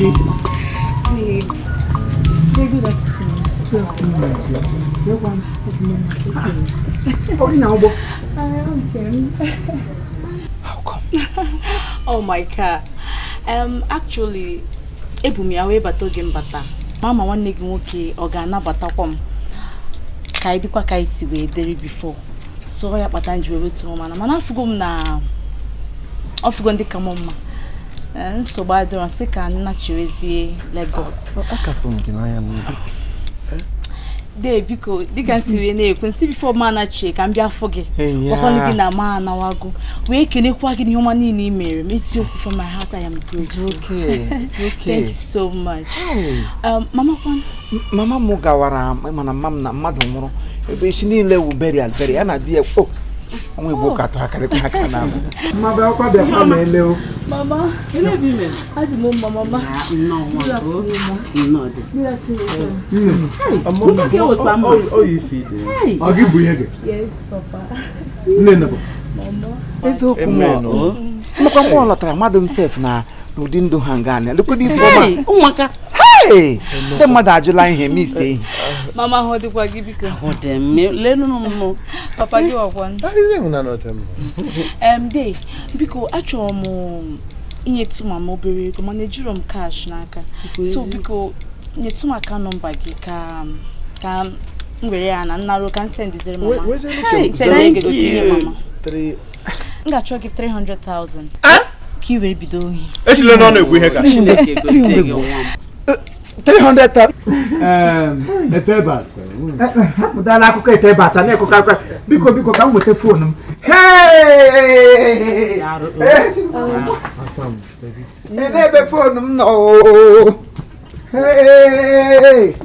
Good afternoon. How come? Oh my God. Actually, ebumi awe batoge mbata. Mama wanne gi nwoke o ga anabata kwam. Ka idikwa ka isi we dere before. So ya kpata njiwe wetu mana afugo m na ofugo ndi ka mama. Nsogbu adoro se ka nna chirezie Lagos. Aka phone gi na ya no. De biko diga nsiwe na ekwu nsi before mana chie ka mbia foge. Okoni gi na ma na wago. We kenekwa gi ni homa ni mere. Miss you from my heart. I am grateful. It's okay. Thank you so much. Mama kwan. Mama mo gawara mana mam na mmadu nwuru. Ebe shi niile wu burial ana di oh. Onwe Igbo ka tara kare kwa aka na. Mama ba kwa bia kwa mele o. Mama, ile bi me. Adi mo mama. No. Oh, you feed it. I'll give you. Yes, Papa. Nenabo. Mama. Ezo kumo. Maka mo lotara madu himself na udi ndu hangane. Look at the former. Umaka. Hey! The mother ajula ihe mi say. Mama hodi kwa gibiko. Hodem. Le no. Papa gi wa kwan. Ile una no tem. Dey biko acho mo inyetu mama obere go manejiro m cash n'aka. So biko nyetu maka number gi ka ngwere ya na nnaro kan send zero mama. Hey, thank you mama. 3 Nga choki 300,000. Ki we bido hi. Esile no na egwu ihe ka. 300,000. Eteba. Mudala akuko eteba ta naekuka biko ka nwete phone m. Hey! Awesome, baby. Ebe phone m no. Hey!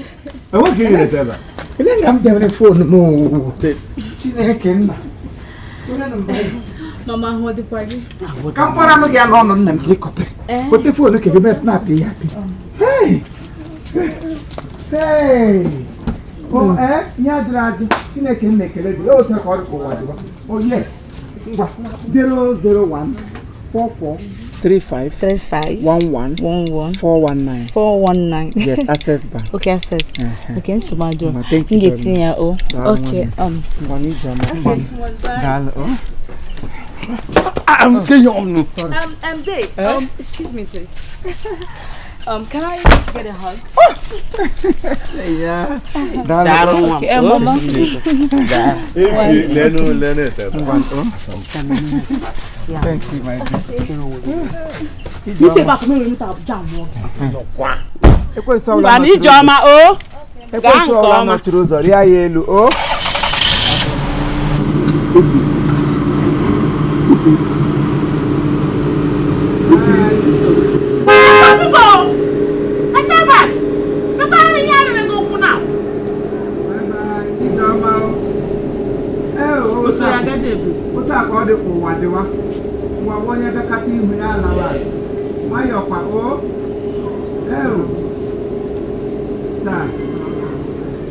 I want to get eteba. Ile ngam dem phone mo. Chineke nna. Mama hodi kwa gi. Kampara no ya no nna m ke kope. Kote phone ke be na pi ya. Hey! Hey! Oh, Nyadraji, Chineke Nekele, oh, take all for oh, yes. 001 44 35 11 419. 419. Yes, access bank. Okay, access. Okay, so my door. Thank you. Okay. I'm going Dave. Excuse me, please. Can I get a hug? Yeah. Okay, Mama. Thank you, my dear. You say back me without jam. Bani jama o. Gan na trouser ya yelu o.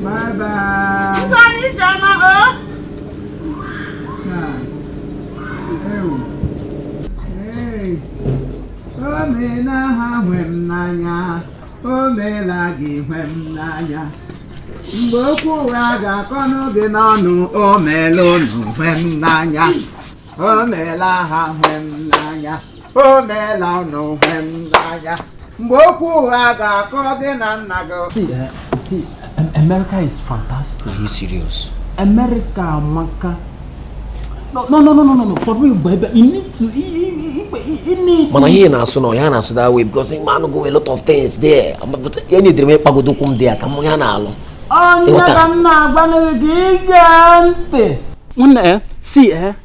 Bye bye. Hey. Omena ha hwem nanya. Omela gi hwem nanya. Mgboku raga kono gi nonu omelonu hwem nanya. Omela ha hwem nanya. Omela no hwem nanya. Mgboku raga kogi na nago. See, America is fantastic. Are you serious? America, Maka. No. For real, baby, you need to. Man, I hear now, so no, you so that way because man go a lot of things there. But you need to make pagodo come there. Come on, now. See, I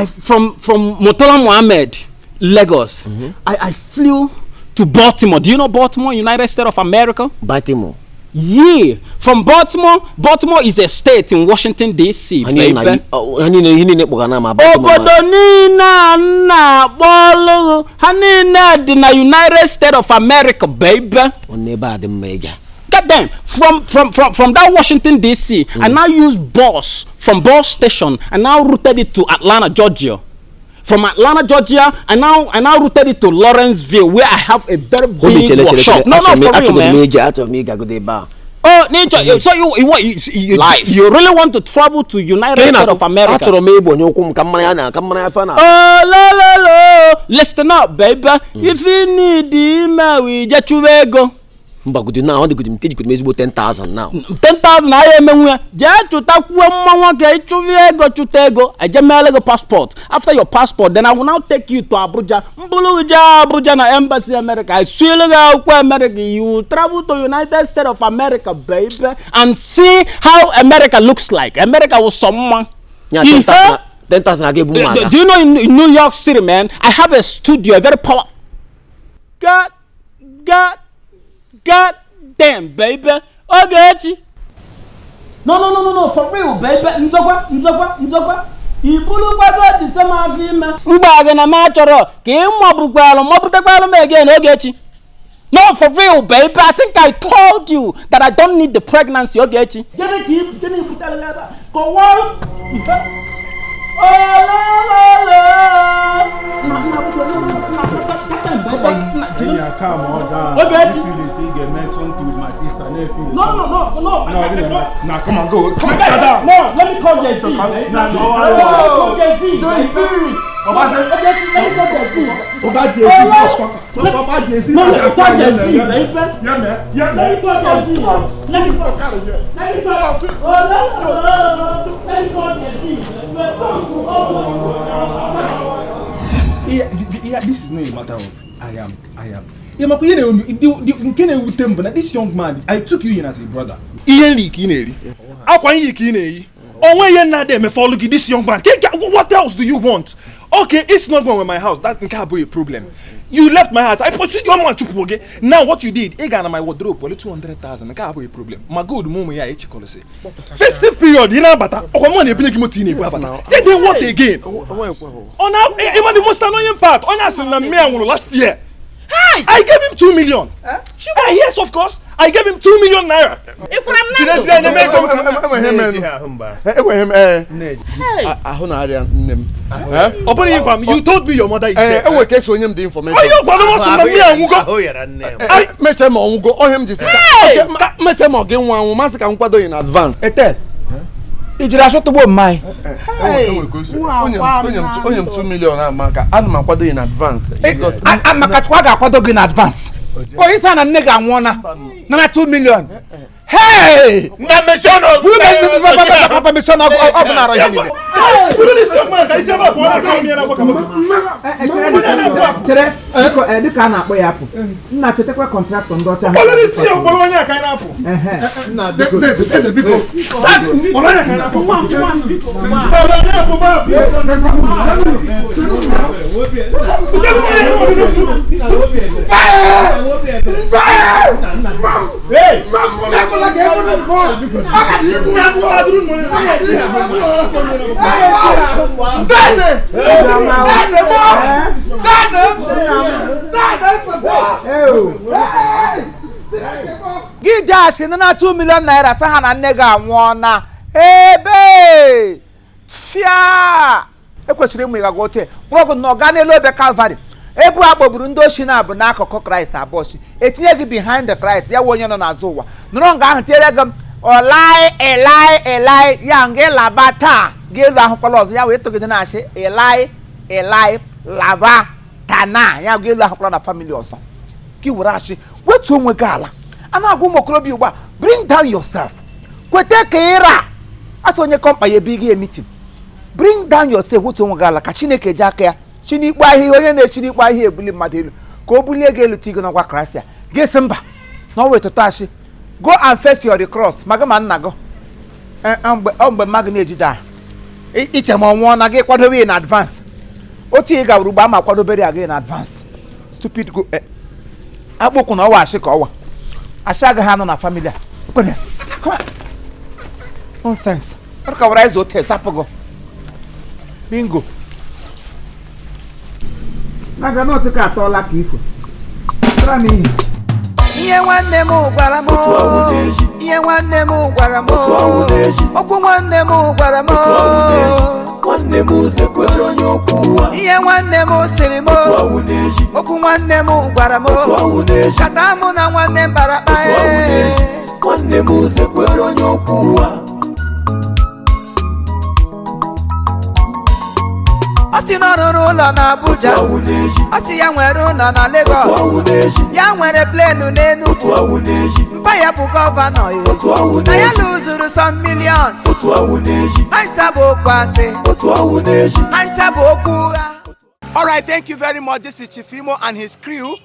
from Motola Mohammed, Lagos. I flew to Baltimore. Do you know Baltimore, United States of America? Baltimore. Yeah, from Baltimore. Baltimore is a state in Washington D.C. You need Obodo Baltimore. na bolo. Hanina di na United States of America, baby. Goddamn, from that Washington D.C. I now use bus from bus station and now routed it to Atlanta, Georgia. From Atlanta, Georgia, I now routed it to Lawrenceville, where I have a very big workshop. No, for real, man. Oh, nature. So you really want to travel to United States of America? Oh, la. Listen up, baby. If you need the email, we get you go. But good now, the good you could make 10,000 now. 10,000 I am just to talk one get to go to Tego. I just mail a passport. After your passport, then I will now take you to Abuja. Abuja Embassy America. I swear to America, you will travel to United States of America, baby, and see how America looks like. America was someone. Yeah, 10,000 I gave you. Do you know in New York City, man? I have a studio, a very powerful. God damn, baby. Okay. No, for real, baby. Nzogwa. Ibulu kwado di sama afima. Mbaga na machoro. Ke mwabukwalo, mwabutekwalo me again, Ogechi. No, for real, baby. I think I told you that I don't need the pregnancy, Ogechi. Jene butalaba. Go wall. Now come on, go. Come on, no, let me call JC. Yeah, this is not a matter of I am. This young man, I took you in as a brother. This young man, what else do you want? Okay, it's not going with my house. That can't be a problem. You left my house. I pursued your man to Poge. Now what you did, I got my wardrobe, 200,000. I can't be a problem. My good moment, yeah, it's called. Festive period, you know, but money say they want again. Oh, now, the most annoying part. Last year. Hi! I gave him 2 million. Yes, of course. I gave him 2 million naira. You told me your mother is dead. Ijira shot to my. Hey, 2 million amaka. I'm kwado in advance. Because I'm a katwaga kwado in advance. Oh, is an nigga wanna. Na 2 million. Hey! Na mission of Papa mission of Abnaro. Gijas in 2 million naira sahana nega wana. Ebe tia ekwesiri mu igagote progo no ganelo be Calvary ebu agboburu ndo shi na bụ n'akụkụ Christ aboshi etinye gị behind the Christ ya wonye no n'azụ ụwa nụrụ nga ahụ tiere gị Eli ya nge labata gelu ahụ kwala ọzọ ya wee togide na asị Eli laba tana ya gelu ahụ kwala na family ọzọ ki were asị wetu onwe gị ala ana agụ mokrobi ugba bring down yourself kwete ka ira aso onye kompa ye big meeting bring down yourself wetu onwe gị ala ka Chineke ji aka ya Chinikpa ihe onye na-echinikpa ihe ebuli mmadụ elu ka o bulie gị elu tigo n'ọkwa Kraịst ya gị mba na o wetụta asị go and face your cross maga ma nna gị mgbe mmadụ na-ejide iche ma ọnwụọ na gị kwadobe in advance otu ị gawuru gba ma kwadobere ya gị in advance stupid go akpụkwụ na ọwa asị ka ọwa asị agaghị anọ na family a kwenye nonsense ọ ka wara ịzụ ote sapụgo bingo naga no tika atola ka ifo tra mi ihe nwanne m gwara m ihe nwanne m gwara m okwu nwanne m gwara m nwanne m uzekwere onye okwu ụwa ihe nwanne m sịrị m otu awụ n'eji okwu nwanne m gwara m otu awụ n'eji kata mụ na nwanne m bara akpa otu awụ n'eji nwanne m uzekwere onye okwu ụwa ọ sị na ọ rụrụ ụlọ na Abuja otu awụ n'eji ọ sị ya nwere ụlọ na otu Lagos awụ n'eji ya nwere plenu n'Enugu otu awụ n'eji mpa ya bụ gọvanọ otu awụ na ya n'eji lụzuru some millions otu awụ n'eji anta bụ okwu asị otu awụ n'eji anta bụ okwu ụgha. All right, thank you very much. This is Chief Imo and his crew.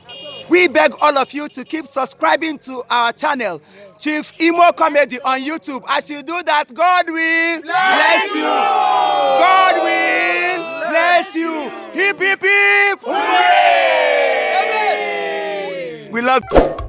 We beg all of you to keep subscribing to our channel, Chief Imo Comedy on YouTube. As you do that, God will bless you. God will bless you. Hip, hip, hip. Hooray! We love you.